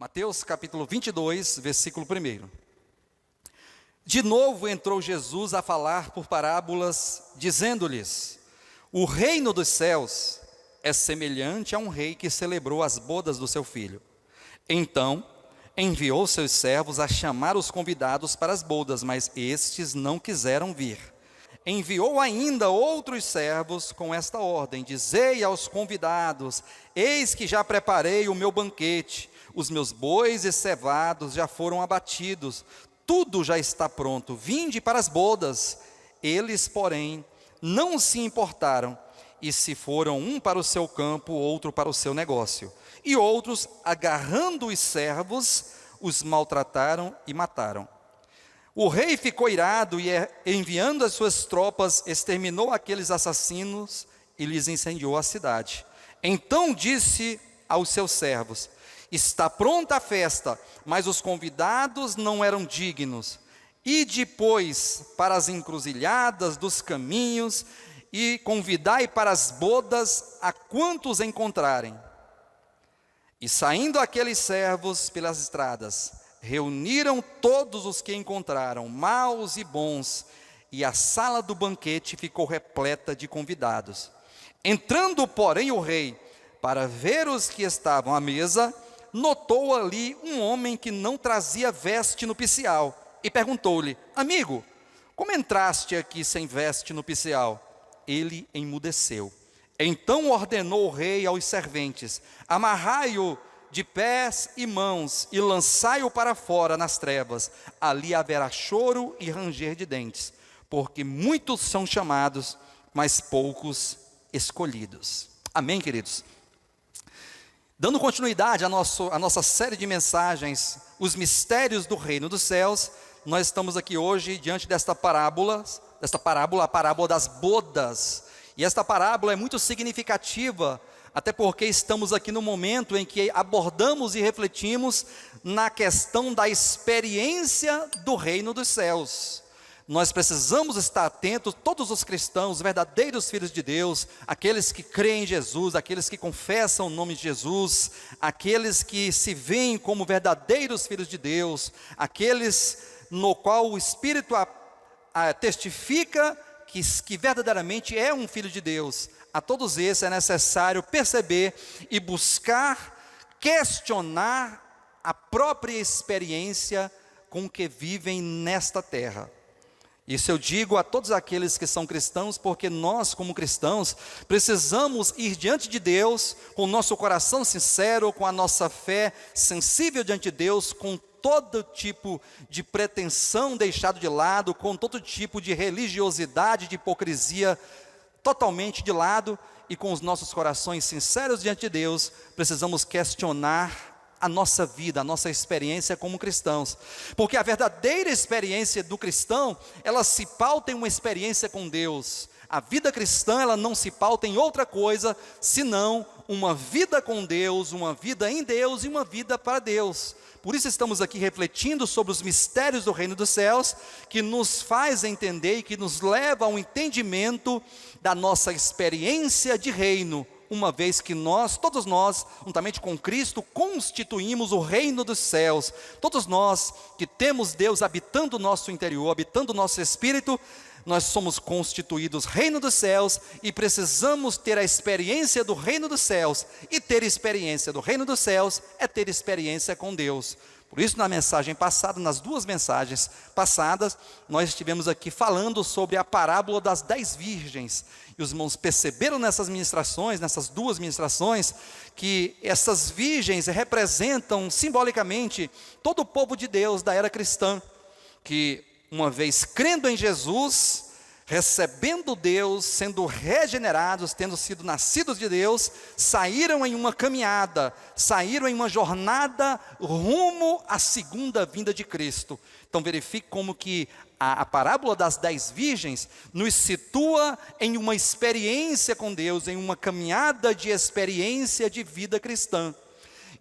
Mateus capítulo 22, versículo 1. De novo entrou Jesus a falar por parábolas, dizendo-lhes: o reino dos céus é semelhante a um rei que celebrou as bodas do seu filho. Então enviou seus servos a chamar os convidados para as bodas, mas estes não quiseram vir. Enviou ainda outros servos com esta ordem: dizei aos convidados: eis que já preparei o meu banquete, os meus bois e cevados já foram abatidos, tudo já está pronto, vinde para as bodas. Eles, porém, não se importaram, e se foram um para o seu campo, outro para o seu negócio. E outros, agarrando os servos, os maltrataram e mataram. O rei ficou irado e, enviando as suas tropas, exterminou aqueles assassinos e lhes incendiou a cidade. Então disse aos seus servos: está pronta a festa, mas os convidados não eram dignos. E depois para as encruzilhadas dos caminhos, e convidai para as bodas a quantos encontrarem. E saindo aqueles servos pelas estradas, reuniram todos os que encontraram, maus e bons, e a sala do banquete ficou repleta de convidados. Entrando, porém, o rei, para ver os que estavam à mesa, notou ali um homem que não trazia veste nupcial, e perguntou-lhe: amigo, como entraste aqui sem veste nupcial? Ele emudeceu. Então ordenou o rei aos serventes: amarrai-o de pés e mãos, e lançai-o para fora nas trevas, ali haverá choro e ranger de dentes, porque muitos são chamados, mas poucos escolhidos. Amém, queridos? Dando continuidade à nossa série de mensagens, os mistérios do reino dos céus, nós estamos aqui hoje diante desta parábola, a parábola das bodas. E esta parábola é muito significativa, até porque estamos aqui no momento em que abordamos e refletimos na questão da experiência do reino dos céus. Nós precisamos estar atentos, todos os cristãos, verdadeiros filhos de Deus, aqueles que creem em Jesus, aqueles que confessam o nome de Jesus, aqueles que se veem como verdadeiros filhos de Deus, aqueles no qual o Espírito testifica que verdadeiramente é um filho de Deus. A todos esses é necessário perceber e buscar, questionar a própria experiência com que vivem nesta terra. Isso eu digo a todos aqueles que são cristãos, porque nós, como cristãos, precisamos ir diante de Deus com o nosso coração sincero, com a nossa fé sensível diante de Deus, com todo tipo de pretensão deixado de lado, com todo tipo de religiosidade, de hipocrisia totalmente de lado, e com os nossos corações sinceros diante de Deus, precisamos questionar a nossa vida, a nossa experiência como cristãos, porque a verdadeira experiência do cristão, ela se pauta em uma experiência com Deus. A vida cristã, ela não se pauta em outra coisa, senão uma vida com Deus, uma vida em Deus e uma vida para Deus. Por isso estamos aqui refletindo sobre os mistérios do reino dos céus, que nos faz entender e que nos leva ao entendimento da nossa experiência de reino, uma vez que todos nós, juntamente com Cristo, constituímos o reino dos céus. Todos nós que temos Deus habitando o nosso interior, habitando o nosso espírito, nós somos constituídos reino dos céus e precisamos ter a experiência do reino dos céus. E ter experiência do reino dos céus é ter experiência com Deus. Por isso, na mensagem passada, nas duas mensagens passadas, nós estivemos aqui falando sobre a parábola das 10 virgens. E os irmãos perceberam nessas duas ministrações, que essas virgens representam simbolicamente todo o povo de Deus da era cristã, que uma vez crendo em Jesus, recebendo Deus, sendo regenerados, tendo sido nascidos de Deus, saíram em uma caminhada, saíram em uma jornada rumo à segunda vinda de Cristo. Então verifique como que a parábola das 10 virgens nos situa em uma experiência com Deus, em uma caminhada de experiência de vida cristã.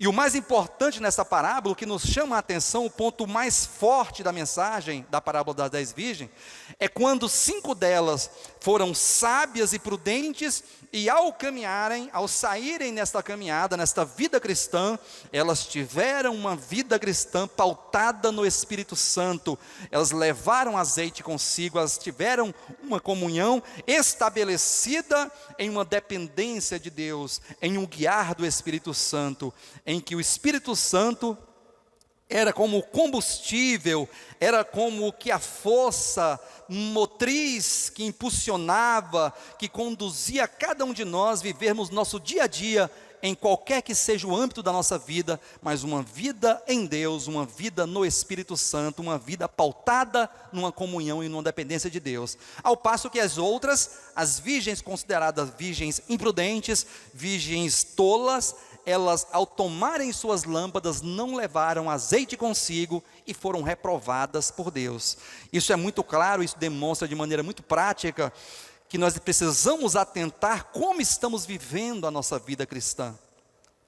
E o mais importante nessa parábola, o que nos chama a atenção, o ponto mais forte da mensagem da parábola das 10 virgens, é quando 5 delas foram sábias e prudentes, e ao saírem nesta caminhada, nesta vida cristã, elas tiveram uma vida cristã pautada no Espírito Santo. Elas levaram azeite consigo, elas tiveram uma comunhão estabelecida em uma dependência de Deus, em um guiar do Espírito Santo, em que o Espírito Santo era como o combustível, era como que a força motriz que impulsionava, que conduzia cada um de nós vivermos nosso dia a dia, em qualquer que seja o âmbito da nossa vida, mas uma vida em Deus, uma vida no Espírito Santo, uma vida pautada numa comunhão e numa dependência de Deus. Ao passo que as outras, as virgens consideradas virgens imprudentes, virgens tolas, elas, ao tomarem suas lâmpadas, não levaram azeite consigo e foram reprovadas por Deus. Isso é muito claro, isso demonstra de maneira muito prática que nós precisamos atentar como estamos vivendo a nossa vida cristã.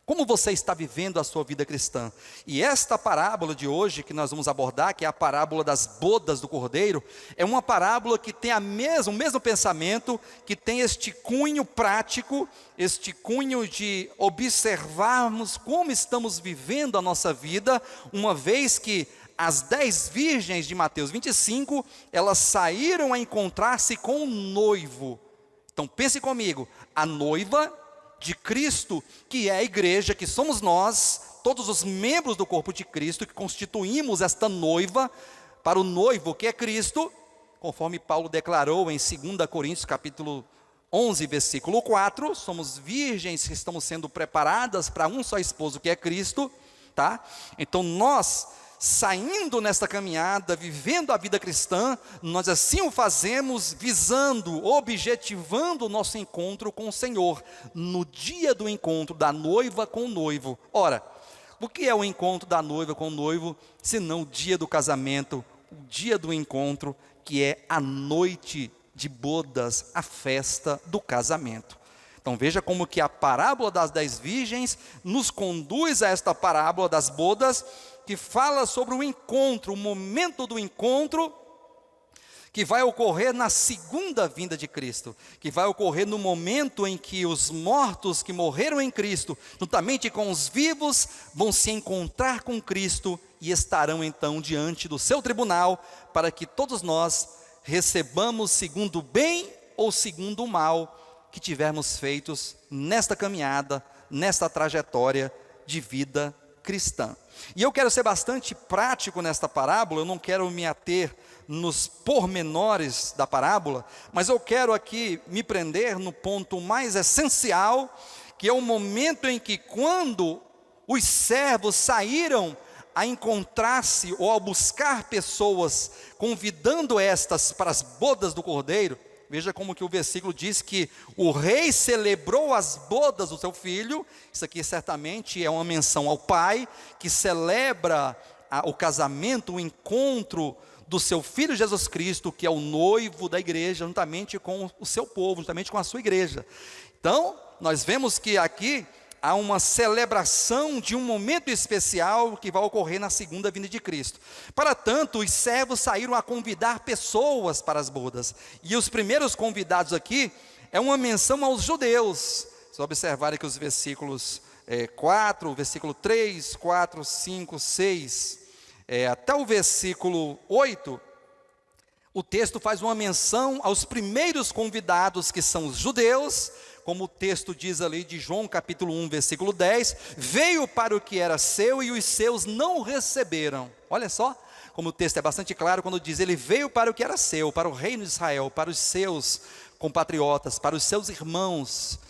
Como você está vivendo a sua vida cristã? E esta parábola de hoje que nós vamos abordar, que é a parábola das bodas do Cordeiro, é uma parábola que tem o mesmo pensamento, que tem este cunho prático, este cunho de observarmos como estamos vivendo a nossa vida, uma vez que as 10 virgens de Mateus 25, elas saíram a encontrar-se com o noivo. Então pense comigo, a noiva de Cristo, que é a igreja, que somos nós, todos os membros do corpo de Cristo, que constituímos esta noiva, para o noivo que é Cristo, conforme Paulo declarou em 2 Coríntios capítulo 11, versículo 4, somos virgens que estamos sendo preparadas para um só esposo que é Cristo, tá? Então nós, saindo nesta caminhada, vivendo a vida cristã, nós assim o fazemos visando, objetivando o nosso encontro com o Senhor, no dia do encontro da noiva com o noivo. Ora, o que é o encontro da noiva com o noivo, senão o dia do casamento, o dia do encontro, que é a noite de bodas, a festa do casamento. Então veja como que a parábola das 10 virgens nos conduz a esta parábola das bodas, que fala sobre o encontro, o momento do encontro, que vai ocorrer na segunda vinda de Cristo, que vai ocorrer no momento em que os mortos que morreram em Cristo, juntamente com os vivos, vão se encontrar com Cristo e estarão então diante do seu tribunal, para que todos nós recebamos segundo o bem ou segundo o mal que tivermos feitos nesta caminhada, nesta trajetória de vida cristã. E eu quero ser bastante prático nesta parábola, eu não quero me ater nos pormenores da parábola, mas eu quero aqui me prender no ponto mais essencial, que é o momento em que, quando os servos saíram a encontrar-se ou a buscar pessoas, convidando estas para as bodas do Cordeiro, veja como que o versículo diz que o rei celebrou as bodas do seu filho. Isso aqui certamente é uma menção ao pai, que celebra o casamento, o encontro do seu filho Jesus Cristo, que é o noivo da igreja, juntamente com o seu povo, juntamente com a sua igreja. Então, nós vemos que aqui há uma celebração de um momento especial que vai ocorrer na segunda vinda de Cristo. Para tanto, os servos saíram a convidar pessoas para as bodas. E os primeiros convidados aqui é uma menção aos judeus. Se observarem que os versículos 4, versículo 3, 4, 5, 6, até o versículo 8, o texto faz uma menção aos primeiros convidados, que são os judeus, como o texto diz ali de João capítulo 1, versículo 10, veio para o que era seu e os seus não o receberam. Olha só, como o texto é bastante claro quando diz, ele veio para o que era seu, para o reino de Israel, para os seus compatriotas, para os seus irmãos,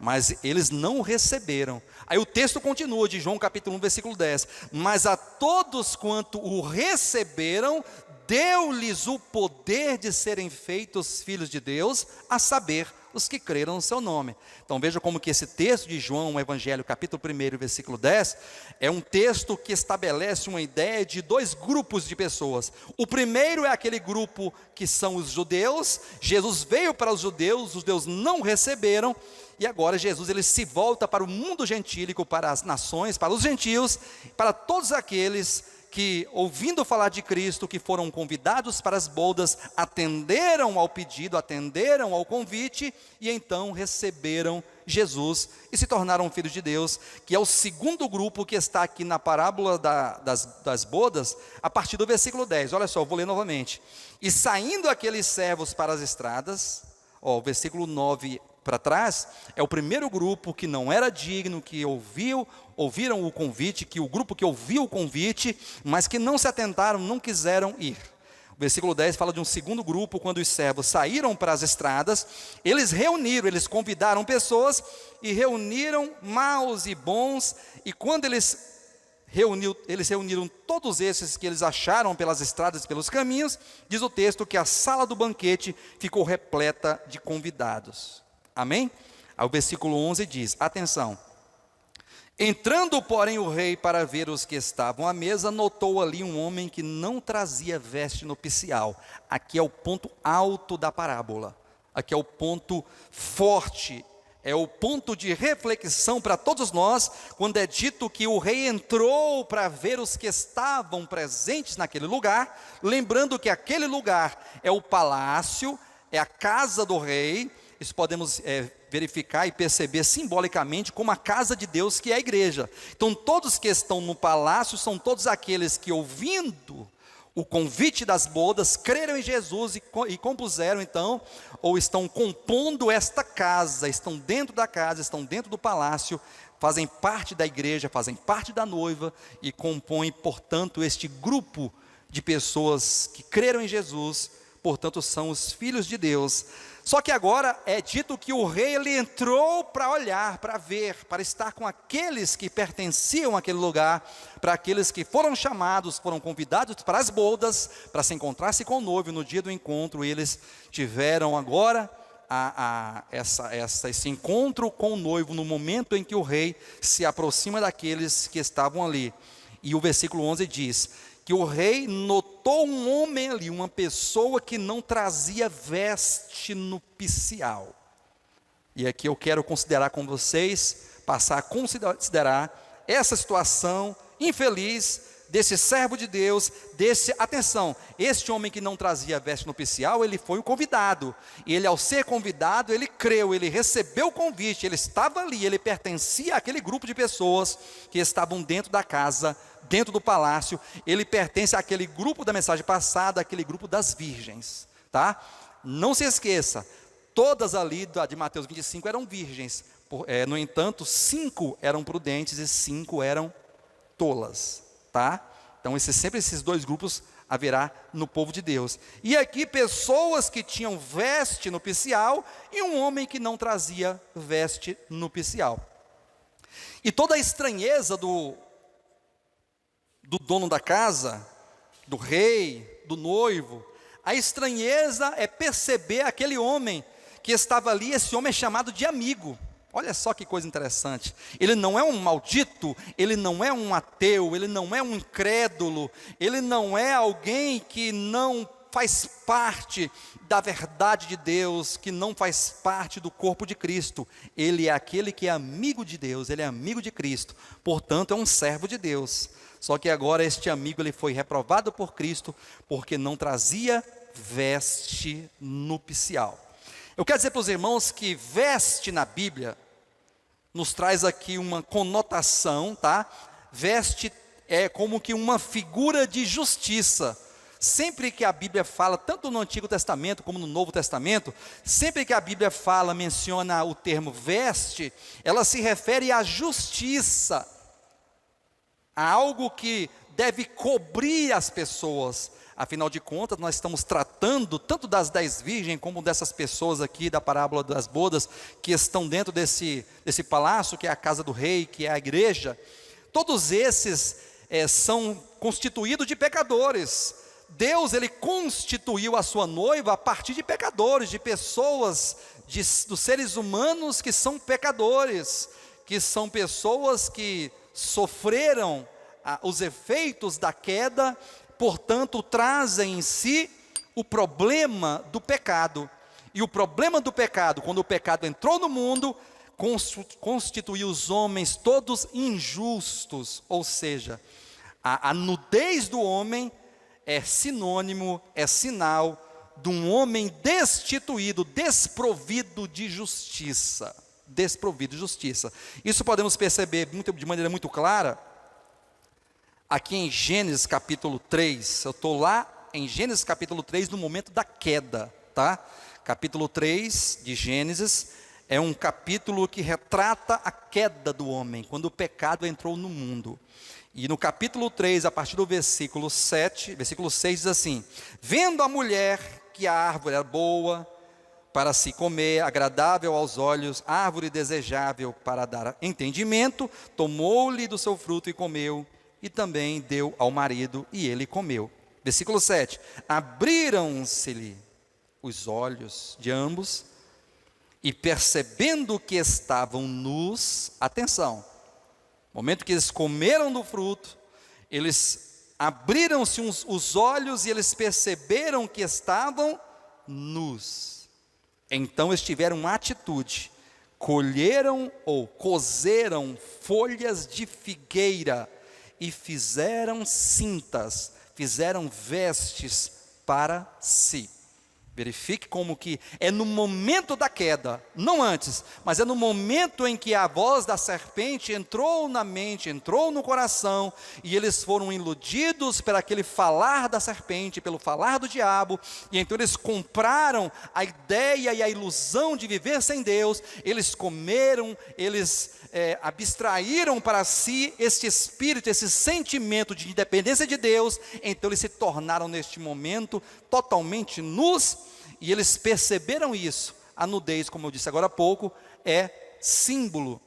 mas eles não o receberam. Aí o texto continua de João capítulo 1, versículo 10, mas a todos quanto o receberam, deu-lhes o poder de serem feitos filhos de Deus, a saber, os que creram no seu nome. Então veja como que esse texto de João, o Evangelho, capítulo 1, versículo 10, é um texto que estabelece uma ideia de dois grupos de pessoas. O primeiro é aquele grupo que são os judeus. Jesus veio para os judeus não receberam, e agora Jesus ele se volta para o mundo gentílico, para as nações, para os gentios, para todos aqueles que, ouvindo falar de Cristo, que foram convidados para as bodas, atenderam ao pedido, atenderam ao convite, e então receberam Jesus e se tornaram filhos de Deus, que é o segundo grupo que está aqui na parábola das bodas, a partir do versículo 10, olha só, eu vou ler novamente. E saindo aqueles servos para as estradas, o versículo 9 para trás, é o primeiro grupo que não era digno, que ouviram o convite, que o grupo que ouviu o convite, mas que não se atentaram, não quiseram ir. O versículo 10 fala de um segundo grupo, quando os servos saíram para as estradas, eles convidaram pessoas, e reuniram maus e bons, e quando eles reuniram todos esses que eles acharam pelas estradas e pelos caminhos, diz o texto que a sala do banquete ficou repleta de convidados. Amém? Aí o versículo 11 diz, atenção, entrando porém o rei para ver os que estavam à mesa, notou ali um homem que não trazia veste nupcial. Aqui é o ponto alto da parábola, aqui é o ponto forte, é o ponto de reflexão para todos nós, quando é dito que o rei entrou para ver os que estavam presentes naquele lugar, lembrando que aquele lugar é o palácio, é a casa do rei. Isso podemos verificar e perceber simbolicamente como a casa de Deus, que é a igreja. Então todos que estão no palácio são todos aqueles que, ouvindo o convite das bodas, creram em Jesus e compuseram então, ou estão compondo esta casa, estão dentro da casa, estão dentro do palácio, fazem parte da igreja, fazem parte da noiva e compõem, portanto, este grupo de pessoas que creram em Jesus, portanto são os filhos de Deus. Só que agora é dito que o rei ele entrou para olhar, para ver, para estar com aqueles que pertenciam àquele lugar, para aqueles que foram chamados, foram convidados para as bodas, para se encontrar-se com o noivo. No dia do encontro eles tiveram agora esse encontro com o noivo, no momento em que o rei se aproxima daqueles que estavam ali. E o versículo 11 diz que o rei notou um homem ali, uma pessoa que não trazia veste nupcial. E aqui eu quero considerar com vocês, passar a considerar essa situação infeliz desse servo de Deus, atenção, este homem que não trazia veste nupcial, ele foi o convidado, e ele, ao ser convidado, ele creu, ele recebeu o convite, ele estava ali, ele pertencia àquele grupo de pessoas que estavam dentro da casa, dentro do palácio. Ele pertence àquele grupo da mensagem passada, aquele grupo das virgens, tá? Não se esqueça, todas ali de Mateus 25 eram virgens, no entanto 5 eram prudentes e 5 eram tolas, tá? Então sempre esses dois grupos haverá no povo de Deus. E aqui pessoas que tinham veste nupcial e um homem que não trazia veste nupcial. E toda a estranheza do dono da casa, do rei, do noivo, a estranheza é perceber aquele homem que estava ali, esse homem é chamado de amigo. Olha só que coisa interessante, ele não é um maldito, ele não é um ateu, ele não é um incrédulo, ele não é alguém que não faz parte da verdade de Deus, que não faz parte do corpo de Cristo. Ele é aquele que é amigo de Deus, ele é amigo de Cristo, portanto é um servo de Deus. Só que agora este amigo ele foi reprovado por Cristo, porque não trazia veste nupcial. Eu quero dizer para os irmãos que veste na Bíblia nos traz aqui uma conotação, tá? Veste é como que uma figura de justiça. Sempre que a Bíblia fala, tanto no Antigo Testamento como no Novo Testamento, sempre que a Bíblia menciona o termo veste, ela se refere à justiça, a algo que deve cobrir as pessoas. Afinal de contas, nós estamos tratando tanto das 10 virgens, como dessas pessoas aqui da parábola das bodas, que estão dentro desse palácio, que é a casa do rei, que é a igreja. Todos esses são constituídos de pecadores. Deus, ele constituiu a sua noiva a partir de pecadores, de pessoas, dos seres humanos que são pecadores, que são pessoas que sofreram os efeitos da queda, portanto, trazem em si o problema do pecado. E o problema do pecado, quando o pecado entrou no mundo, constituiu os homens todos injustos, ou seja, a nudez do homem é sinônimo, é sinal de um homem destituído, desprovido de justiça. Desprovido de justiça. Isso podemos perceber de maneira muito clara, aqui em Gênesis capítulo 3, eu estou lá em Gênesis capítulo 3, no momento da queda, tá? Capítulo 3 de Gênesis é um capítulo que retrata a queda do homem, quando o pecado entrou no mundo. E no capítulo 3, a partir do versículo 7, versículo 6 diz assim: vendo a mulher que a árvore era boa para se comer, agradável aos olhos, árvore desejável para dar entendimento, tomou-lhe do seu fruto e comeu, e também deu ao marido, e ele comeu. Versículo 7, abriram-se-lhe os olhos de ambos, e percebendo que estavam nus, atenção, no momento que eles comeram do fruto, eles abriram-se os olhos e eles perceberam que estavam nus. Então eles tiveram uma atitude, colheram ou cozeram folhas de figueira e fizeram cintas, fizeram vestes para si. Verifique como que é no momento da queda, não antes, mas é no momento em que a voz da serpente entrou na mente, entrou no coração, e eles foram iludidos por aquele falar da serpente, pelo falar do diabo, e então eles compraram a ideia e a ilusão de viver sem Deus, eles comeram, eles abstraíram para si este espírito, esse sentimento de independência de Deus, então eles se tornaram neste momento totalmente nus, e eles perceberam isso. A nudez, como eu disse agora há pouco, é símbolo,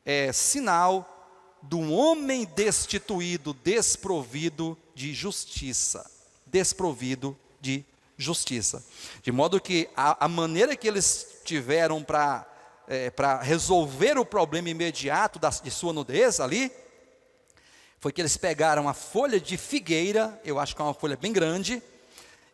é sinal de um homem destituído, desprovido de justiça, desprovido de justiça, de modo que a maneira que eles tiveram para resolver o problema imediato de sua nudez ali, foi que eles pegaram a folha de figueira, eu acho que é uma folha bem grande,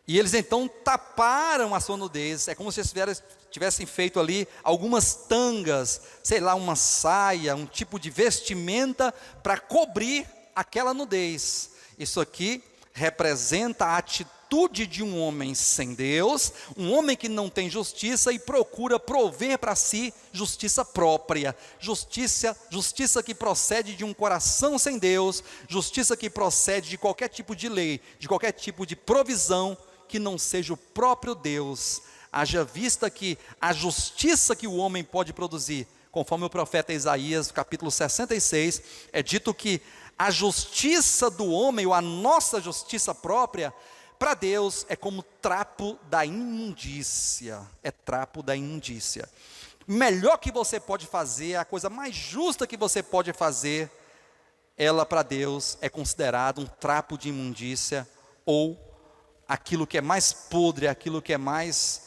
e eles então taparam a sua nudez. É como se eles tivessem feito ali algumas tangas, sei lá, uma saia, um tipo de vestimenta para cobrir aquela nudez. Isso aqui representa a atitude de um homem sem Deus, um homem que não tem justiça e procura prover para si justiça própria, justiça que procede de um coração sem Deus, justiça que procede de qualquer tipo de lei, de qualquer tipo de provisão que não seja o próprio Deus. Haja vista que a justiça que o homem pode produzir, conforme o profeta Isaías, capítulo 66, é dito que a justiça do homem, ou a nossa justiça própria, para Deus é como trapo da imundícia, é trapo da imundícia. Melhor que você pode fazer, a coisa mais justa que você pode fazer, ela para Deus é considerado um trapo de imundícia, ou aquilo que é mais podre, aquilo que é mais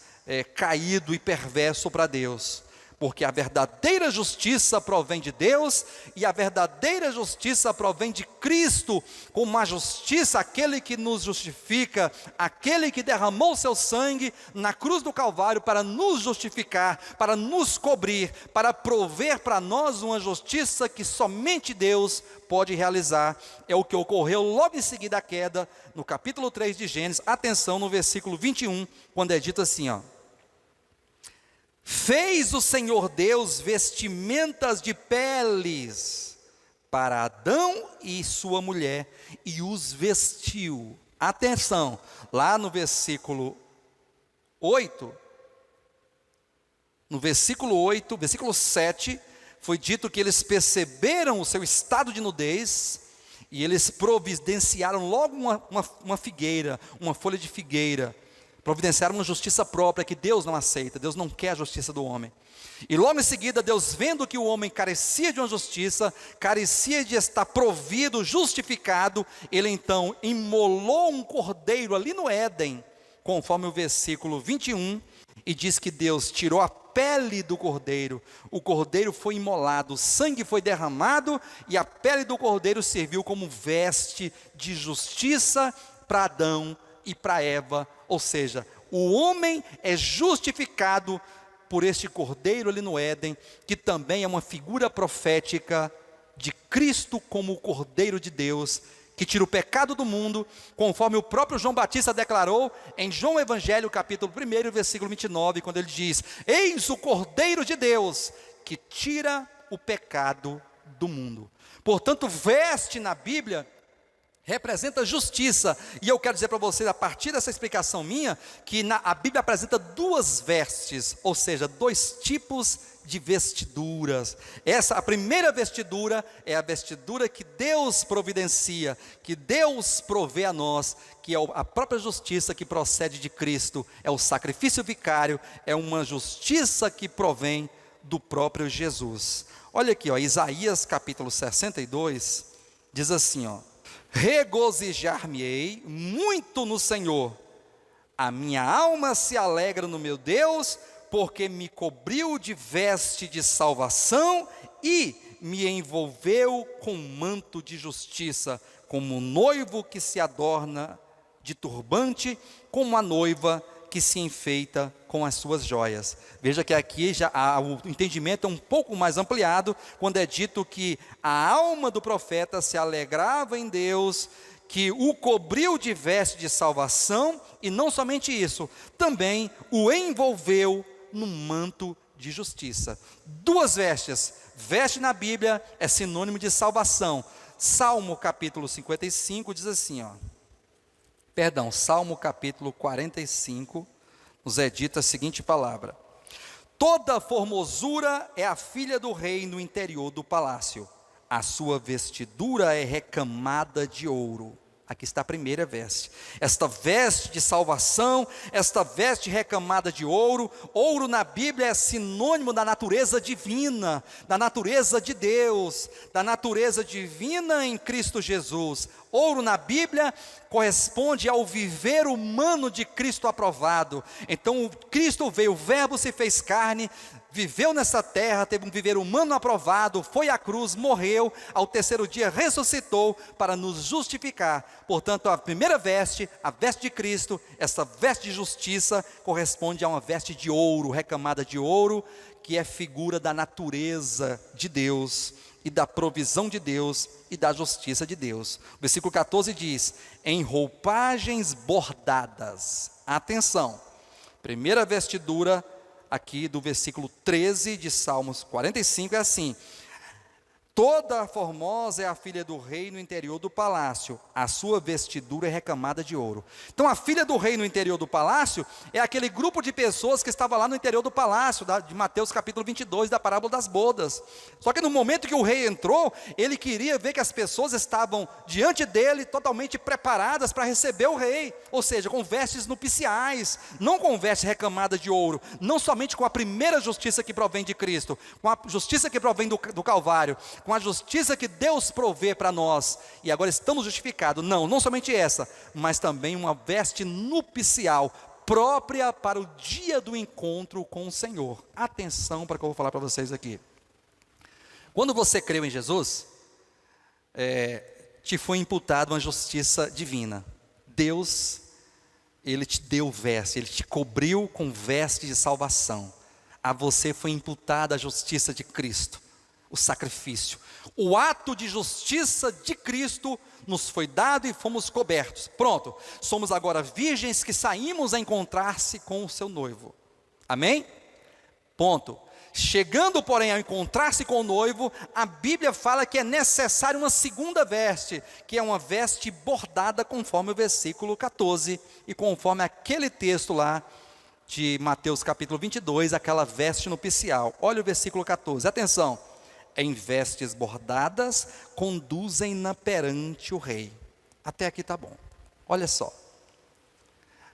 caído e perverso para Deus. Porque a verdadeira justiça provém de Deus, e a verdadeira justiça provém de Cristo, como a justiça, aquele que nos justifica, aquele que derramou seu sangue na cruz do Calvário para nos justificar, para nos cobrir, para prover para nós uma justiça que somente Deus pode realizar. É o que ocorreu logo em seguida à queda, no capítulo 3 de Gênesis. Atenção no versículo 21, quando é dito assim, ó: fez o Senhor Deus vestimentas de peles para Adão e sua mulher, e os vestiu. Atenção, lá no versículo 8, versículo 7, foi dito que eles perceberam o seu estado de nudez, e eles providenciaram logo uma figueira, uma folha de figueira, providenciaram uma justiça própria que Deus não aceita. Deus não quer a justiça do homem. E logo em seguida, Deus, vendo que o homem carecia de uma justiça, carecia de estar provido, justificado, Ele então imolou um cordeiro ali no Éden, conforme o versículo 21, e diz que Deus tirou a pele do cordeiro, o cordeiro foi imolado, o sangue foi derramado, e a pele do cordeiro serviu como veste de justiça para Adão e para Eva, ou seja, o homem é justificado por este cordeiro ali no Éden, que também é uma figura profética de Cristo como o Cordeiro de Deus, que tira o pecado do mundo, conforme o próprio João Batista declarou em João Evangelho, capítulo 1, versículo 29, quando ele diz: eis o Cordeiro de Deus, que tira o pecado do mundo. Portanto, veste na Bíblia representa justiça, e eu quero dizer para vocês, a partir dessa explicação minha, que a Bíblia apresenta duas vestes, ou seja, dois tipos de vestiduras. A primeira vestidura é a vestidura que Deus providencia, que Deus provê a nós, que é a própria justiça que procede de Cristo, é o sacrifício vicário, é uma justiça que provém do próprio Jesus. Olha aqui, Isaías capítulo 62, diz assim, regozijar-me-ei muito no Senhor, a minha alma se alegra no meu Deus, porque me cobriu de veste de salvação e me envolveu com manto de justiça, como um noivo que se adorna de turbante, como a noiva que se enfeita com as suas joias. Veja que aqui já o entendimento é um pouco mais ampliado, quando é dito que a alma do profeta se alegrava em Deus, que o cobriu de veste de salvação, e não somente isso, também o envolveu num manto de justiça. Duas vestes. Veste na Bíblia é sinônimo de salvação. Salmo capítulo 55 diz assim, Salmo capítulo 45, nos é dita a seguinte palavra: toda formosura é a filha do rei no interior do palácio, a sua vestidura é recamada de ouro. Aqui está a primeira veste, esta veste de salvação, esta veste recamada de ouro. Ouro na Bíblia é sinônimo da natureza divina, da natureza de Deus, da natureza divina em Cristo Jesus. Ouro na Bíblia corresponde ao viver humano de Cristo aprovado. Então Cristo veio, o Verbo se fez carne, viveu nessa terra, teve um viver humano aprovado, foi à cruz, morreu, ao terceiro dia ressuscitou para nos justificar. Portanto, a primeira veste, a veste de Cristo, essa veste de justiça, corresponde a uma veste de ouro, recamada de ouro, que é figura da natureza de Deus, e da provisão de Deus, e da justiça de Deus. O versículo 14 diz: em roupagens bordadas. Atenção, primeira vestidura, aqui do versículo 13 de Salmos 45 é assim: toda formosa é a filha do rei no interior do palácio, a sua vestidura é recamada de ouro. Então a filha do rei no interior do palácio é aquele grupo de pessoas que estava lá no interior do palácio, de Mateus capítulo 22, da parábola das bodas. Só que no momento que o rei entrou, ele queria ver que as pessoas estavam diante dele totalmente preparadas para receber o rei, ou seja, com vestes nupciais, não com vestes recamadas de ouro, não somente com a primeira justiça que provém de Cristo, com a justiça que provém do Calvário, com a justiça que Deus provê para nós, e agora estamos justificados. Não somente essa, mas também uma veste nupcial, própria para o dia do encontro com o Senhor. Atenção para o que eu vou falar para vocês aqui. Quando você creu em Jesus, te foi imputada uma justiça divina. Deus, Ele te deu veste, Ele te cobriu com veste de salvação. A você foi imputada a justiça de Cristo, o sacrifício, o ato de justiça de Cristo nos foi dado e fomos cobertos. Pronto, somos agora virgens que saímos a encontrar-se com o seu noivo. Amém? Ponto. Chegando, porém, a encontrar-se com o noivo, a Bíblia fala que é necessário uma segunda veste, que é uma veste bordada, conforme o versículo 14, e conforme aquele texto lá de Mateus capítulo 22, aquela veste nupcial. Olha o versículo 14, atenção: em vestes bordadas, conduzem-na perante o rei. Até aqui está bom. Olha só.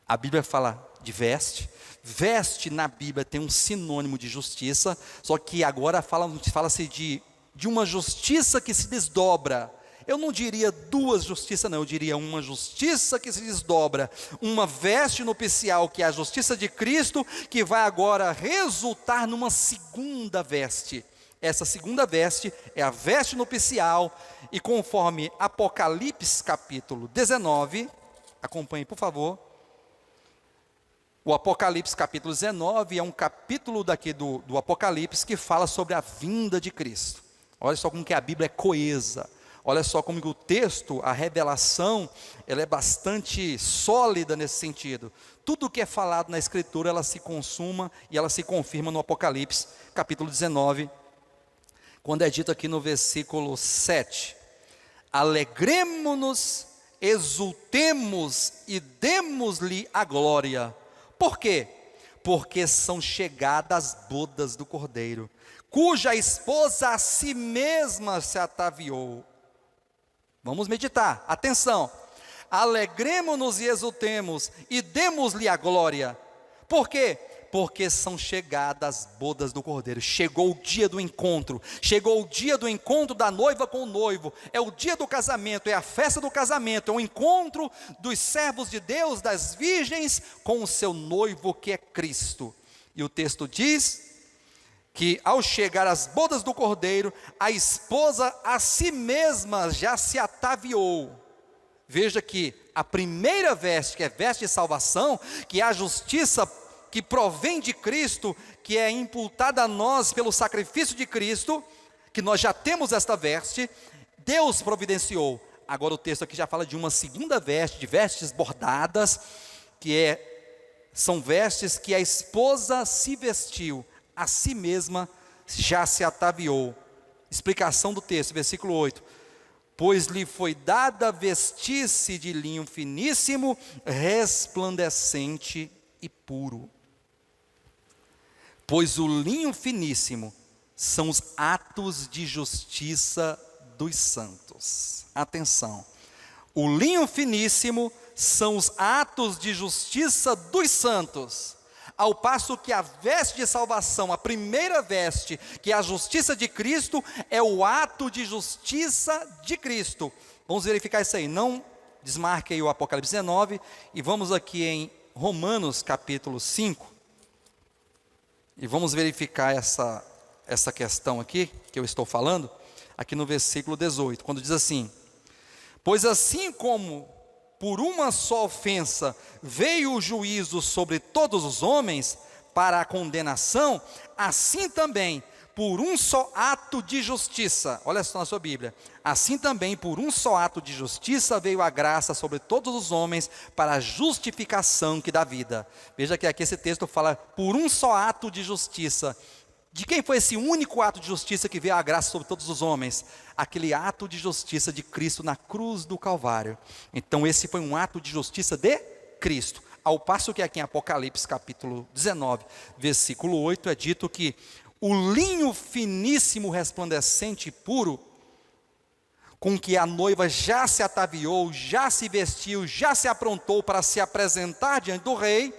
A Bíblia fala de veste. Veste na Bíblia tem um sinônimo de justiça, só que agora fala-se de uma justiça que se desdobra. Eu não diria duas justiças, não, eu diria uma justiça que se desdobra, uma veste nupcial, que é a justiça de Cristo, que vai agora resultar numa segunda veste. Essa segunda veste é a veste nupcial, e conforme Apocalipse capítulo 19, acompanhe por favor. O Apocalipse capítulo 19 é um capítulo daqui do Apocalipse que fala sobre a vinda de Cristo. Olha só como que a Bíblia é coesa. Olha só como que o texto, a revelação, ela é bastante sólida nesse sentido. Tudo o que é falado na Escritura, ela se consuma e ela se confirma no Apocalipse, capítulo 19, quando é dito aqui no versículo 7. Alegremo-nos, exultemos e demos-lhe a glória. Por quê? Porque são chegadas as bodas do Cordeiro, cuja esposa a si mesma se ataviou. Vamos meditar, atenção. Alegremo-nos e exultemos e demos-lhe a glória. Por quê? Porque são chegadas as bodas do Cordeiro. Chegou o dia do encontro. Chegou o dia do encontro da noiva com o noivo. É o dia do casamento, é a festa do casamento. É o encontro dos servos de Deus, das virgens, com o seu noivo que é Cristo. E o texto diz que ao chegar às bodas do Cordeiro, a esposa a si mesma já se ataviou. Veja que a primeira veste, que é veste de salvação, que é a justiça que provém de Cristo, que é imputada a nós pelo sacrifício de Cristo, que nós já temos esta veste, Deus providenciou. Agora o texto aqui já fala de uma segunda veste, de vestes bordadas, são vestes que a esposa se vestiu, a si mesma já se ataviou. Explicação do texto, versículo 8. Pois lhe foi dada vestir-se de linho finíssimo, resplandecente e puro. Pois o linho finíssimo são os atos de justiça dos santos. Atenção. O linho finíssimo são os atos de justiça dos santos. Ao passo que a veste de salvação, a primeira veste, que é a justiça de Cristo, é o ato de justiça de Cristo. Vamos verificar isso aí. Não desmarque aí o Apocalipse 19 e vamos aqui em Romanos capítulo 5. E vamos verificar essa questão aqui, que eu estou falando, aqui no versículo 18, quando diz assim: pois assim como por uma só ofensa veio o juízo sobre todos os homens para a condenação, assim também por um só ato de justiça, olha só na sua Bíblia, assim também por um só ato de justiça veio a graça sobre todos os homens para a justificação que dá vida. Veja que aqui esse texto fala por um só ato de justiça. De quem foi esse único ato de justiça que veio a graça sobre todos os homens? Aquele ato de justiça de Cristo na cruz do Calvário. Então esse foi um ato de justiça de Cristo. Ao passo que aqui em Apocalipse capítulo 19, versículo 8, é dito que o linho finíssimo, resplandecente e puro, com que a noiva já se ataviou, já se vestiu, já se aprontou para se apresentar diante do rei,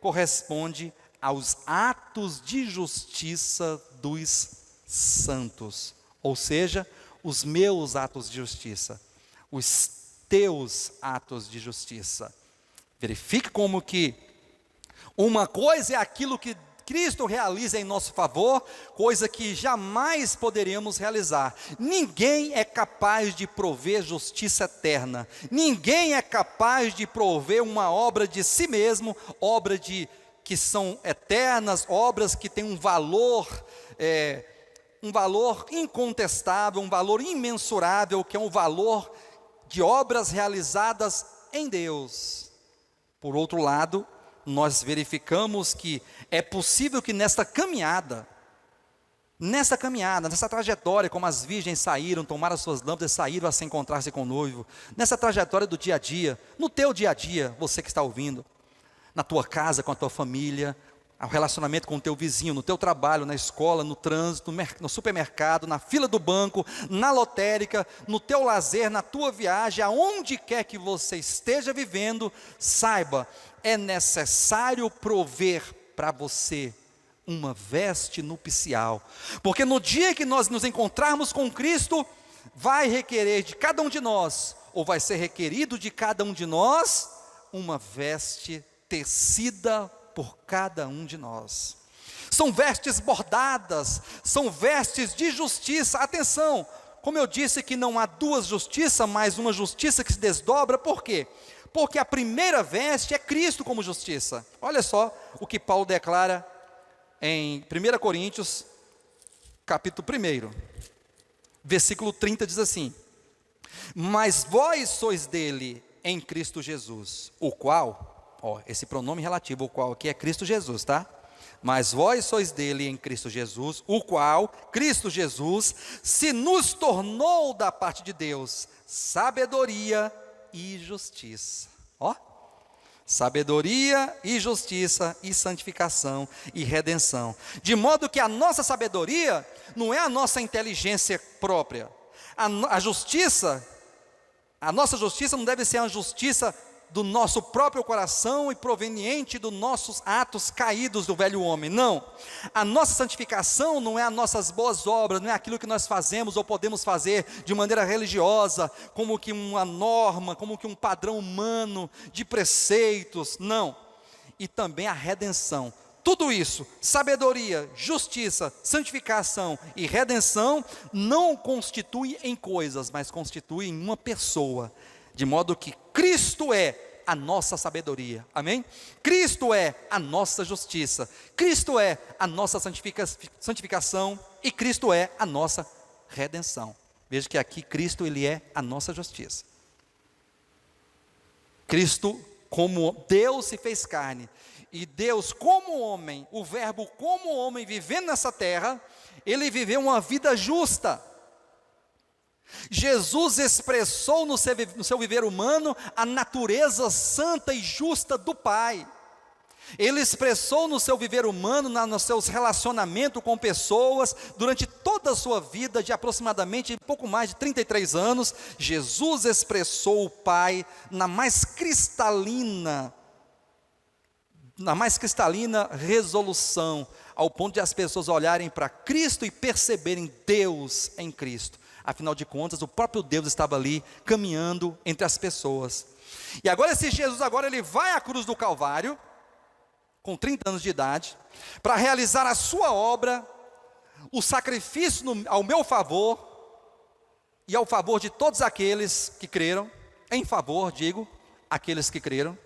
corresponde aos atos de justiça dos santos, ou seja, os meus atos de justiça, os teus atos de justiça. Verifique como que uma coisa é aquilo que Cristo realiza em nosso favor, coisa que jamais poderíamos realizar. Ninguém é capaz de prover justiça eterna, ninguém é capaz de prover uma obra de si mesmo, que são eternas, obras que têm um valor incontestável, um valor imensurável, que é um valor de obras realizadas em Deus. Por outro lado, nós verificamos que é possível que nessa caminhada, nessa trajetória, como as virgens saíram, tomaram as suas lâmpadas e saíram a se encontrar-se com o noivo, nessa trajetória do dia a dia, no teu dia a dia, você que está ouvindo, na tua casa, com a tua família, ao relacionamento com o teu vizinho, no teu trabalho, na escola, no trânsito, no supermercado, na fila do banco, na lotérica, no teu lazer, na tua viagem, aonde quer que você esteja vivendo, saiba, é necessário prover para você uma veste nupcial, porque no dia que nós nos encontrarmos com Cristo, vai requerer de cada um de nós, ou vai ser requerido de cada um de nós, uma veste tecida por cada um de nós. São vestes bordadas, são vestes de justiça. Atenção, como eu disse que não há duas justiças, mas uma justiça que se desdobra. Por quê? Porque a primeira veste é Cristo como justiça. Olha só o que Paulo declara em 1 Coríntios, capítulo 1, versículo 30, diz assim: mas vós sois dele em Cristo Jesus, o qual... esse pronome relativo, o qual aqui é Cristo Jesus, tá? Mas vós sois dele em Cristo Jesus, o qual, Cristo Jesus, se nos tornou da parte de Deus, sabedoria e justiça. Sabedoria e justiça e santificação e redenção. De modo que a nossa sabedoria não é a nossa inteligência própria. A nossa justiça não deve ser a justiça do nosso próprio coração e proveniente dos nossos atos caídos do velho homem. Não, a nossa santificação não é as nossas boas obras, não é aquilo que nós fazemos ou podemos fazer de maneira religiosa, como que uma norma, como que um padrão humano de preceitos, não. E também a redenção. Tudo isso, sabedoria, justiça, santificação e redenção, não constitui em coisas, mas constitui em uma pessoa. De modo que Cristo é a nossa sabedoria, amém? Cristo é a nossa justiça, Cristo é a nossa santificação e Cristo é a nossa redenção. Veja que aqui Cristo, Ele é a nossa justiça. Cristo, como Deus se fez carne, e Deus como homem, o verbo como homem vivendo nessa terra, Ele viveu uma vida justa. Jesus expressou no seu viver humano a natureza santa e justa do Pai. Ele expressou no seu viver humano, nos seus relacionamentos com pessoas, durante toda a sua vida, de aproximadamente pouco mais de 33 anos, Jesus expressou o Pai na mais cristalina resolução, ao ponto de as pessoas olharem para Cristo e perceberem Deus em Cristo. Afinal de contas, o próprio Deus estava ali, caminhando entre as pessoas. E agora esse Jesus, ele vai à cruz do Calvário, com 30 anos de idade, para realizar a sua obra, o sacrifício ao meu favor, e ao favor de todos aqueles que creram, em favor, aqueles que creram.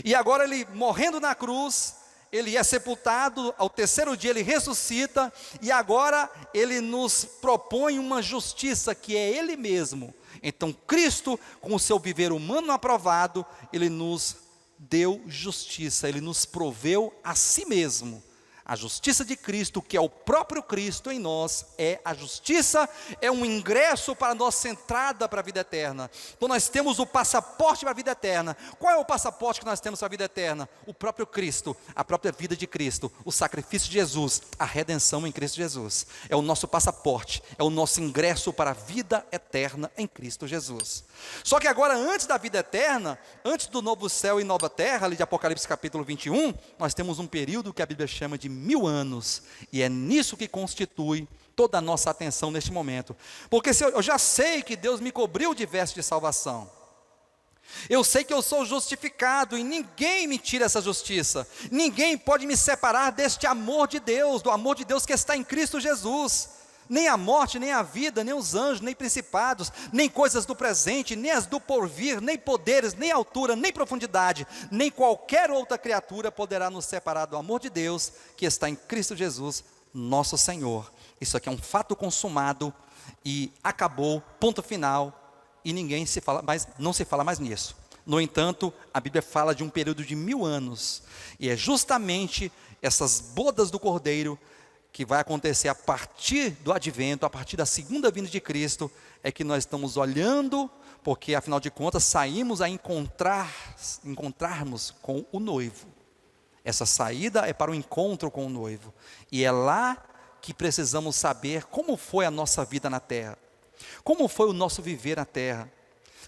E agora ele, morrendo na cruz, ele é sepultado, ao terceiro dia ele ressuscita, e agora ele nos propõe uma justiça que é ele mesmo. Então Cristo, com o seu viver humano aprovado, ele nos deu justiça, ele nos proveu a si mesmo. A justiça de Cristo, que é o próprio Cristo em nós, é a justiça, é um ingresso para a nossa entrada para a vida eterna. Então nós temos o passaporte para a vida eterna. Qual é o passaporte que nós temos para a vida eterna? O próprio Cristo, a própria vida de Cristo, o sacrifício de Jesus, a redenção em Cristo Jesus. É o nosso passaporte, é o nosso ingresso para a vida eterna em Cristo Jesus. Só que agora, antes da vida eterna, antes do novo céu e nova terra, ali de Apocalipse capítulo 21, nós temos um período que a Bíblia chama de 1000 anos, e é nisso que constitui toda a nossa atenção neste momento. Porque eu já sei que Deus me cobriu de veste de salvação, eu sei que eu sou justificado, e ninguém me tira essa justiça, ninguém pode me separar deste amor de Deus, do amor de Deus que está em Cristo Jesus. Nem a morte, nem a vida, nem os anjos, nem principados, nem coisas do presente, nem as do porvir, nem poderes, nem altura, nem profundidade, nem qualquer outra criatura poderá nos separar do amor de Deus que está em Cristo Jesus, nosso Senhor. Isso aqui é um fato consumado e acabou, ponto final, e não se fala mais nisso. No entanto, a Bíblia fala de um período de 1000 anos, e é justamente essas bodas do Cordeiro que vai acontecer a partir do advento, a partir da segunda vinda de Cristo, é que nós estamos olhando, porque afinal de contas saímos a encontrarmos com o noivo. Essa saída é para o encontro com o noivo. E é lá que precisamos saber como foi a nossa vida na terra. Como foi o nosso viver na terra.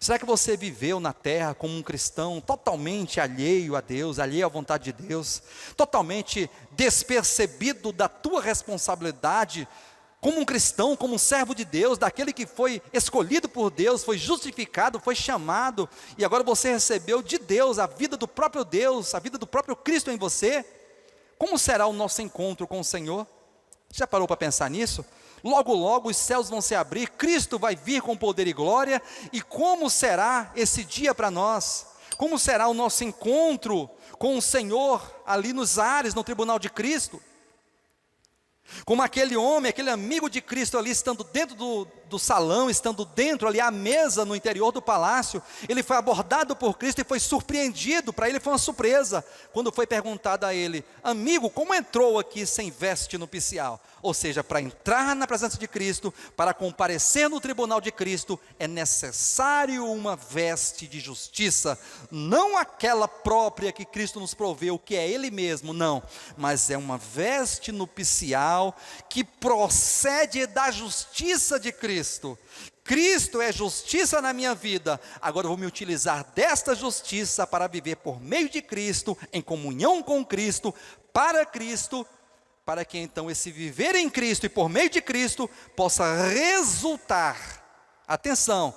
Será que você viveu na terra como um cristão totalmente alheio a Deus, alheio à vontade de Deus, totalmente despercebido da tua responsabilidade, como um cristão, como um servo de Deus, daquele que foi escolhido por Deus, foi justificado, foi chamado, e agora você recebeu de Deus a vida do próprio Deus, a vida do próprio Cristo em você? Como será o nosso encontro com o Senhor? Já parou para pensar nisso? Logo, logo os céus vão se abrir, Cristo vai vir com poder e glória, e como será esse dia para nós? Como será o nosso encontro com o Senhor ali nos ares, no tribunal de Cristo? Como aquele homem, aquele amigo de Cristo ali, estando dentro do salão, estando dentro ali à mesa no interior do palácio, ele foi abordado por Cristo e foi surpreendido. Para ele foi uma surpresa, quando foi perguntado a ele: amigo, como entrou aqui sem veste nupcial? Ou seja, para entrar na presença de Cristo, para comparecer no tribunal de Cristo, é necessário uma veste de justiça, não aquela própria que Cristo nos proveu, que é Ele mesmo, não, mas é uma veste nupcial que procede da justiça de Cristo. Cristo é justiça na minha vida, agora eu vou me utilizar desta justiça para viver por meio de Cristo, em comunhão com Cristo, para que então esse viver em Cristo e por meio de Cristo possa resultar, atenção,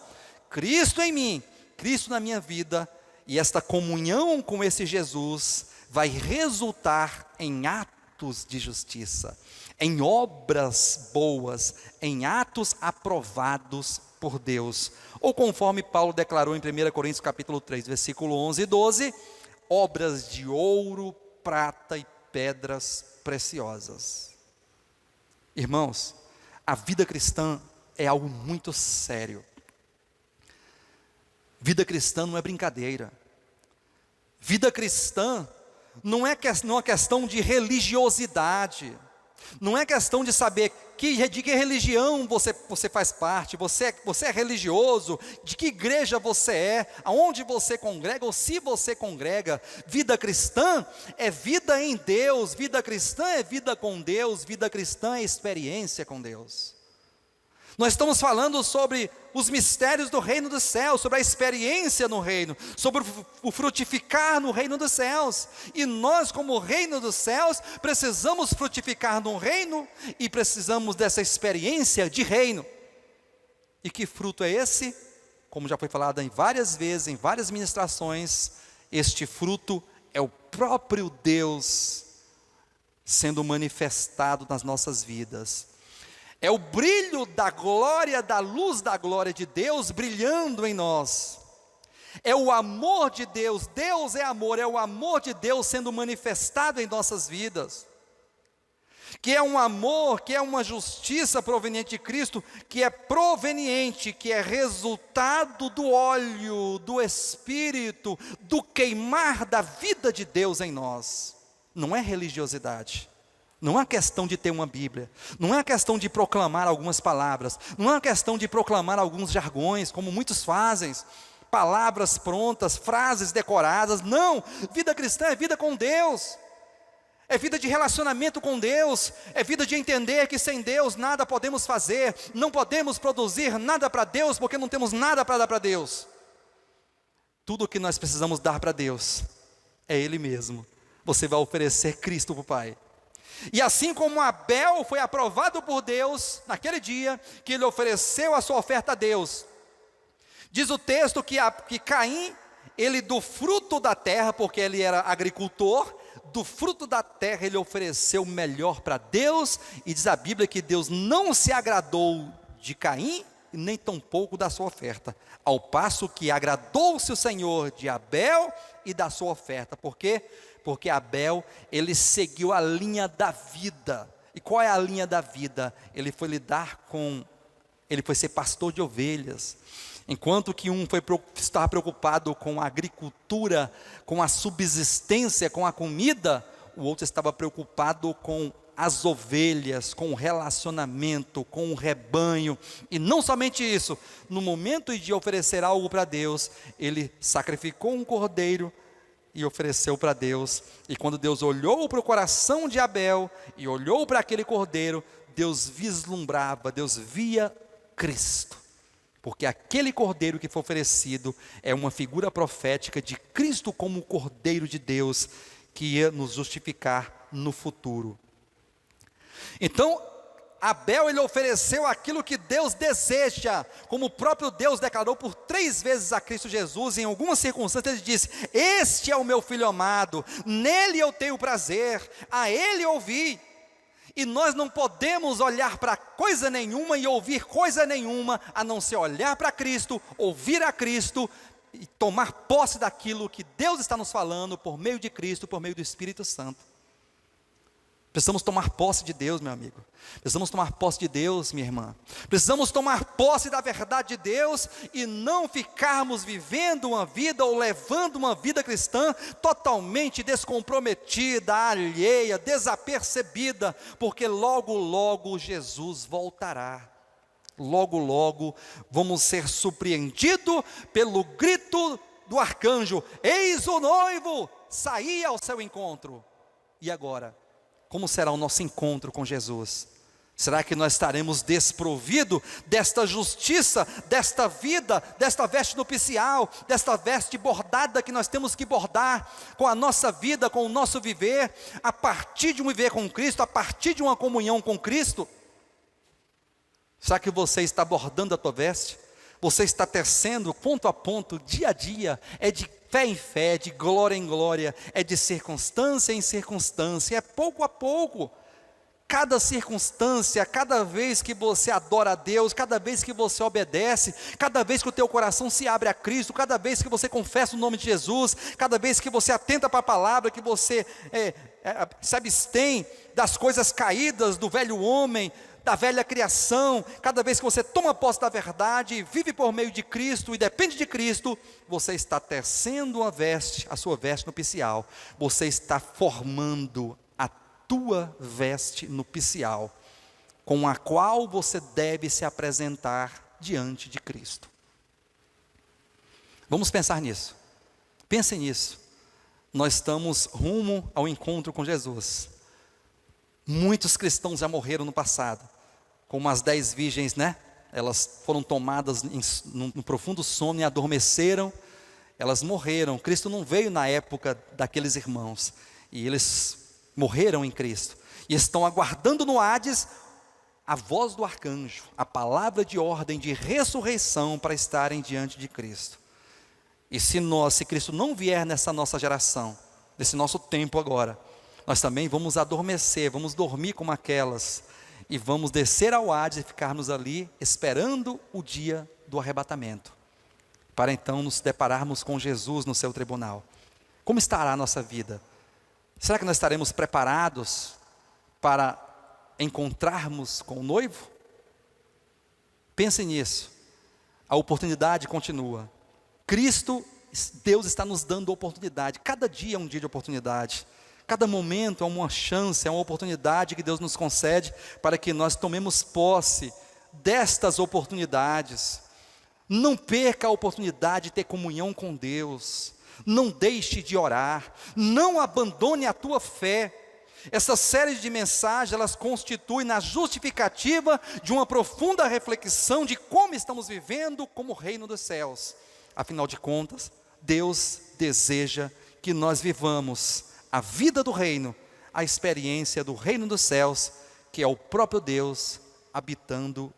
Cristo em mim, Cristo na minha vida, e esta comunhão com esse Jesus vai resultar em atos de justiça, em obras boas, em atos aprovados por Deus, ou conforme Paulo declarou em 1 Coríntios capítulo 3, versículo 11 e 12, obras de ouro, prata e pedras preciosas. Irmãos, a vida cristã é algo muito sério. Vida cristã não é brincadeira. Vida cristã não é questão de religiosidade. Não é questão de saber de que religião você faz parte, você é religioso, de que igreja você é, aonde você congrega, ou se você congrega. Vida cristã é vida em Deus, vida cristã é vida com Deus, vida cristã é experiência com Deus. Nós estamos falando sobre os mistérios do reino dos céus, sobre a experiência no reino, sobre o frutificar no reino dos céus. E nós, como reino dos céus, precisamos frutificar no reino e precisamos dessa experiência de reino. E que fruto é esse? Como já foi falado em várias vezes, em várias ministrações, este fruto é o próprio Deus sendo manifestado nas nossas vidas. É o brilho da glória, da luz da glória de Deus brilhando em nós. É o amor de Deus, Deus é amor, é o amor de Deus sendo manifestado em nossas vidas. Que é um amor, que é uma justiça proveniente de Cristo, que é proveniente, que é resultado do óleo, do Espírito, do queimar da vida de Deus em nós. Não é religiosidade. Não é questão de ter uma Bíblia, não é questão de proclamar algumas palavras, não é questão de proclamar alguns jargões, como muitos fazem, palavras prontas, frases decoradas. Não, vida cristã é vida com Deus, é vida de relacionamento com Deus, é vida de entender que sem Deus nada podemos fazer, não podemos produzir nada para Deus, porque não temos nada para dar para Deus. Tudo o que nós precisamos dar para Deus é Ele mesmo. Você vai oferecer Cristo para o Pai. E assim como Abel foi aprovado por Deus, naquele dia, que ele ofereceu a sua oferta a Deus, diz o texto que Caim, ele do fruto da terra, porque ele era agricultor, do fruto da terra ele ofereceu o melhor para Deus, e diz a Bíblia que Deus não se agradou de Caim, nem tampouco da sua oferta, ao passo que agradou-se o Senhor de Abel e da sua oferta. Por quê? Porque Abel, ele seguiu a linha da vida. E qual é a linha da vida? Ele foi ser pastor de ovelhas. Enquanto que estava preocupado com a agricultura, com a subsistência, com a comida, o outro estava preocupado com as ovelhas, com o relacionamento, com o rebanho. E não somente isso, no momento de oferecer algo para Deus, ele sacrificou um cordeiro, e ofereceu para Deus. E quando Deus olhou para o coração de Abel e olhou para aquele cordeiro, Deus vislumbrava, Deus via Cristo. Porque aquele cordeiro que foi oferecido é uma figura profética de Cristo como o cordeiro de Deus que ia nos justificar no futuro. Então, Abel, ele ofereceu aquilo que Deus deseja, como o próprio Deus declarou por 3 vezes a Cristo Jesus. Em algumas circunstâncias ele disse: este é o meu filho amado, nele eu tenho prazer, a ele ouvi. E nós não podemos olhar para coisa nenhuma e ouvir coisa nenhuma, a não ser olhar para Cristo, ouvir a Cristo e tomar posse daquilo que Deus está nos falando por meio de Cristo, por meio do Espírito Santo. Precisamos tomar posse de Deus, meu amigo. Precisamos tomar posse de Deus, minha irmã. Precisamos tomar posse da verdade de Deus e não ficarmos vivendo uma vida ou levando uma vida cristã totalmente descomprometida, alheia, desapercebida, porque logo, logo Jesus voltará. Logo, logo vamos ser surpreendidos pelo grito do arcanjo: eis o noivo, saí ao seu encontro. E agora? Como será o nosso encontro com Jesus? Será que nós estaremos desprovidos desta justiça, desta vida, desta veste nupcial, desta veste bordada que nós temos que bordar com a nossa vida, com o nosso viver, a partir de um viver com Cristo, a partir de uma comunhão com Cristo? Será que você está bordando a tua veste? Você está tecendo ponto a ponto, dia a dia? É de fé em fé, de glória em glória, é de circunstância em circunstância, é pouco a pouco. Cada circunstância, cada vez que você adora a Deus, cada vez que você obedece, cada vez que o teu coração se abre a Cristo, cada vez que você confessa o nome de Jesus, cada vez que você atenta para a palavra, que você se abstém das coisas caídas do velho homem, da velha criação, cada vez que você toma posse da verdade, vive por meio de Cristo e depende de Cristo, você está tecendo a sua veste nupcial, você está formando a tua veste nupcial, com a qual você deve se apresentar diante de Cristo. Vamos pensar nisso, pensem nisso. Nós estamos rumo ao encontro com Jesus. Muitos cristãos já morreram no passado, como as 10 virgens, né? Elas foram tomadas num profundo sono e adormeceram, elas morreram. Cristo não veio na época daqueles irmãos, e eles morreram em Cristo, e estão aguardando no Hades a voz do arcanjo, a palavra de ordem de ressurreição para estarem diante de Cristo. E se Cristo não vier nessa nossa geração, nesse nosso tempo agora, nós também vamos adormecer, vamos dormir como aquelas, e vamos descer ao Hades e ficarmos ali esperando o dia do arrebatamento, para então nos depararmos com Jesus no seu tribunal. Como estará a nossa vida? Será que nós estaremos preparados para encontrarmos com o noivo? Pense nisso. A oportunidade continua. Cristo, Deus está nos dando oportunidade. Cada dia é um dia de oportunidade. Cada momento é uma chance, é uma oportunidade que Deus nos concede para que nós tomemos posse destas oportunidades. Não perca a oportunidade de ter comunhão com Deus. Não deixe de orar. Não abandone a tua fé. Essa série de mensagens, elas constituem na justificativa de uma profunda reflexão de como estamos vivendo como reino dos céus. Afinal de contas, Deus deseja que nós vivamos a vida do reino, a experiência do reino dos céus, que é o próprio Deus habitando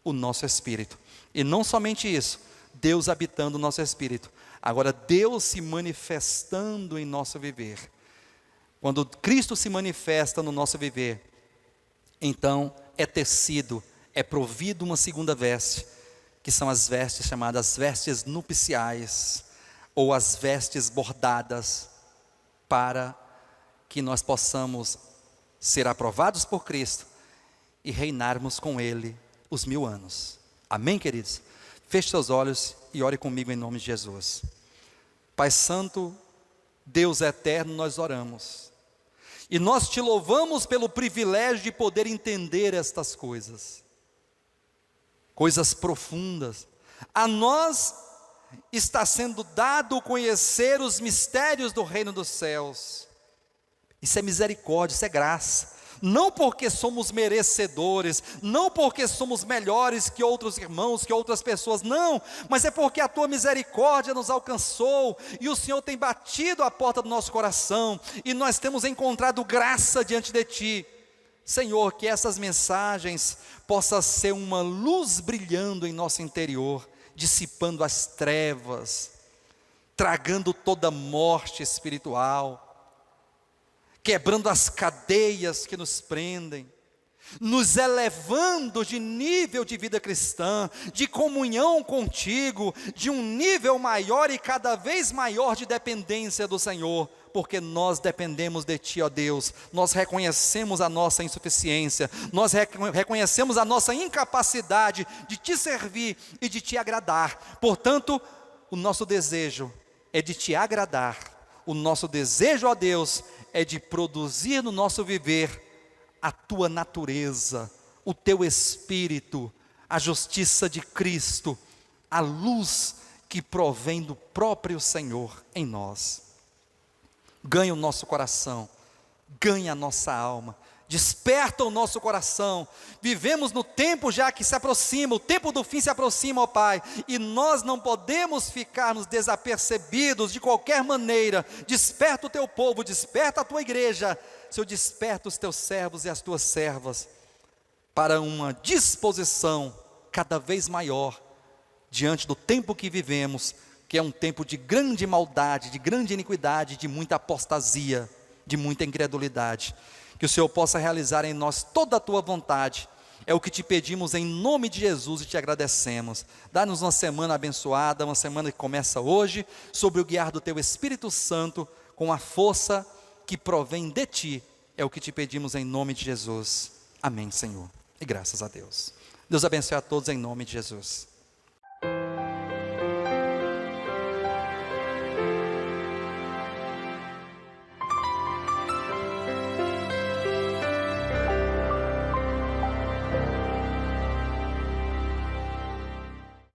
o nosso espírito. E não somente isso, Deus habitando o nosso espírito, agora Deus se manifestando em nosso viver. Quando Cristo se manifesta no nosso viver, então é tecido, é provido uma segunda veste, que são as vestes chamadas vestes nupciais, ou as vestes bordadas, para que nós possamos ser aprovados por Cristo e reinarmos com Ele os 1000 anos. Amém, queridos? Feche seus olhos e ore comigo em nome de Jesus. Pai Santo, Deus eterno, nós oramos. E nós te louvamos pelo privilégio de poder entender estas coisas. Coisas profundas. A nós está sendo dado conhecer os mistérios do reino dos céus. Isso é misericórdia, isso é graça. Não porque somos merecedores, não porque somos melhores que outros irmãos, que outras pessoas, não, mas é porque a tua misericórdia nos alcançou, e o Senhor tem batido a porta do nosso coração, e nós temos encontrado graça diante de Ti. Senhor, que essas mensagens possam ser uma luz brilhando em nosso interior, dissipando as trevas, tragando toda morte espiritual, quebrando as cadeias que nos prendem, nos elevando de nível de vida cristã, de comunhão contigo, de um nível maior e cada vez maior de dependência do Senhor, porque nós dependemos de Ti, ó Deus. Nós reconhecemos a nossa insuficiência, nós reconhecemos a nossa incapacidade de Te servir e de Te agradar. Portanto, o nosso desejo é de Te agradar, o nosso desejo, ó Deus, é de produzir no nosso viver a Tua natureza, o Teu Espírito, a justiça de Cristo, a luz que provém do próprio Senhor em nós. Ganha o nosso coração, ganha a nossa alma, desperta o nosso coração. Vivemos no tempo já que se aproxima, o tempo do fim se aproxima, ó Pai, e nós não podemos ficarmos desapercebidos de qualquer maneira. Desperta o Teu povo, desperta a Tua igreja, Senhor, desperta os Teus servos e as Tuas servas, para uma disposição cada vez maior, diante do tempo que vivemos, que é um tempo de grande maldade, de grande iniquidade, de muita apostasia, de muita incredulidade. Que o Senhor possa realizar em nós toda a Tua vontade, é o que Te pedimos em nome de Jesus e Te agradecemos. Dá-nos uma semana abençoada, uma semana que começa hoje, sob o guiar do Teu Espírito Santo, com a força que provém de Ti, é o que Te pedimos em nome de Jesus. Amém, Senhor, e graças a Deus. Deus abençoe a todos em nome de Jesus.